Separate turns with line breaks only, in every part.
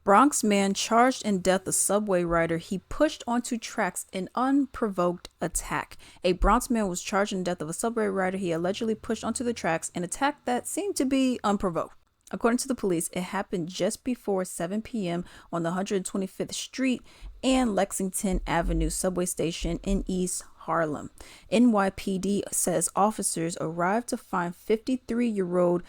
Bronx man charged in death of subway rider he pushed onto tracks in unprovoked attack. A Bronx man was charged in death of a subway rider he allegedly pushed onto the tracks, an attack that seemed to be unprovoked. According to the police, it happened just before 7 p.m. on the 125th Street and Lexington Avenue subway station in East Harlem. NYPD says officers arrived to find 53-year-old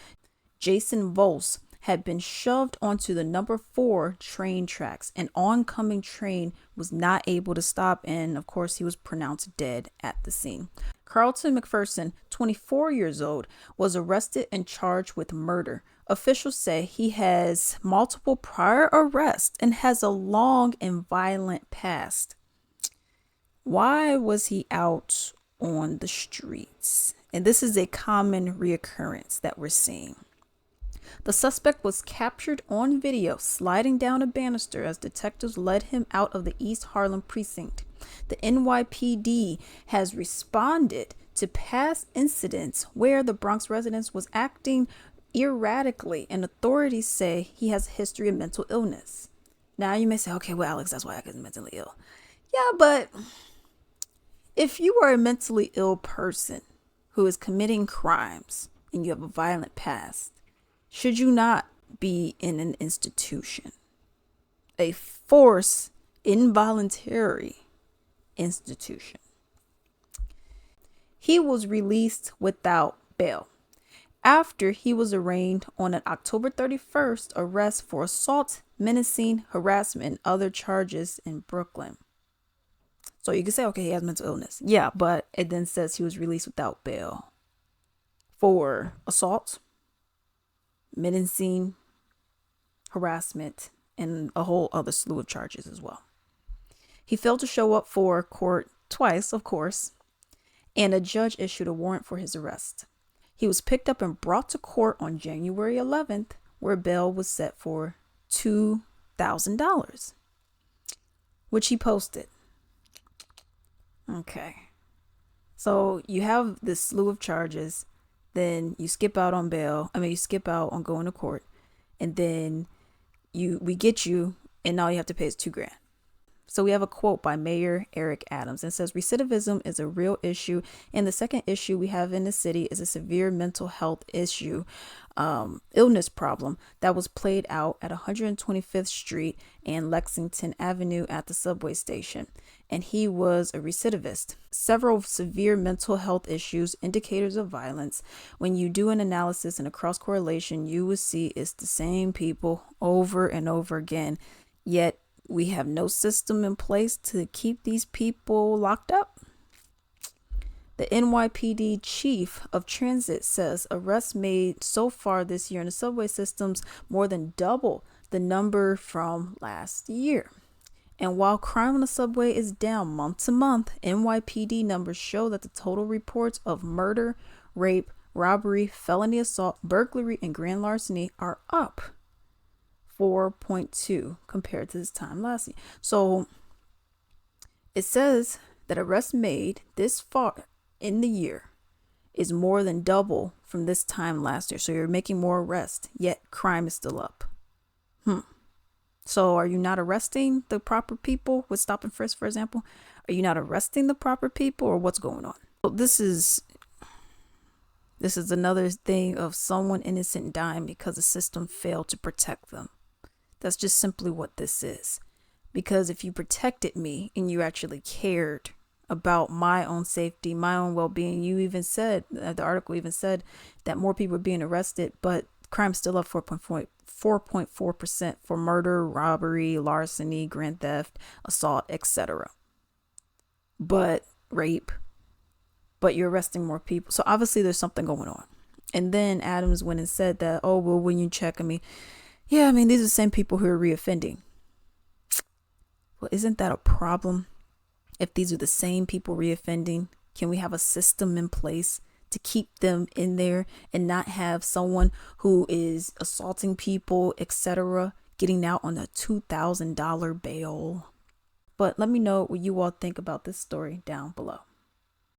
Jason Volz had been shoved onto the number 4 train tracks. An oncoming train was not able to stop, and of course he was pronounced dead at the scene. Carlton McPherson, 24 years old, was arrested and charged with murder. Officials say he has multiple prior arrests and has a long and violent past. Why was he out on the streets? And this is a common reoccurrence that we're seeing. The suspect was captured on video sliding down a banister as detectives led him out of the East Harlem precinct. The NYPD has responded to past incidents where the Bronx resident was acting erratically, and authorities say he has a history of mental illness. Now you may say, okay, well, Alex, that's why I get mentally ill. Yeah, but if you are a mentally ill person who is committing crimes and you have a violent past, should you not be in an institution? A forced, involuntary institution. He was released without bail after he was arraigned on an October 31st arrest for assault, menacing, harassment, and other charges in Brooklyn. So you can say, okay, he has mental illness. Yeah, but it then says he was released without bail for assault, menacing, harassment, and a whole other slew of charges as well. He failed to show up for court twice, of course, and a judge issued a warrant for his arrest. He was picked up and brought to court on January 11th, where bail was set for $2,000, which he posted. Okay. So you have this slew of charges. Then you skip out on bail. You skip out on going to court, and then we get you, and all you have to pay is $2,000. So we have a quote by Mayor Eric Adams, and it says, recidivism is a real issue. And the second issue we have in the city is a severe mental health issue, illness problem that was played out at 125th Street and Lexington Avenue at the subway station. And he was a recidivist. Several severe mental health issues, indicators of violence. When you do an analysis and a cross correlation, you will see it's the same people over and over again. Yet we have no system in place to keep these people locked up. The NYPD chief of transit says arrests made so far this year in the subway systems more than double the number from last year. And while crime on the subway is down month to month, NYPD numbers show that the total reports of murder, rape, robbery, felony assault, burglary, and grand larceny are up 4.2 compared to this time last year. So it says that arrests made this far in the year is more than double from this time last year. So you're making more arrests, yet crime is still up. So are you not arresting the proper people with stop and frisk, for example? Are you not arresting the proper people, or what's going on? Well, this is another thing of someone innocent dying because the system failed to protect them. That's just simply what this is. Because if you protected me and you actually cared about my own safety, my own well-being, you even said, the article even said that more people are being arrested, but crime's still up 4.4% for murder, robbery, larceny, grand theft, assault, etc. But rape, but you're arresting more people. So obviously there's something going on. And then Adams went and said that, oh, well, when you check, these are the same people who are reoffending. Well, isn't that a problem? If these are the same people reoffending, can we have a system in place to keep them in there and not have someone who is assaulting people, etc., getting out on a $2,000 bail? But let me know what you all think about this story down below.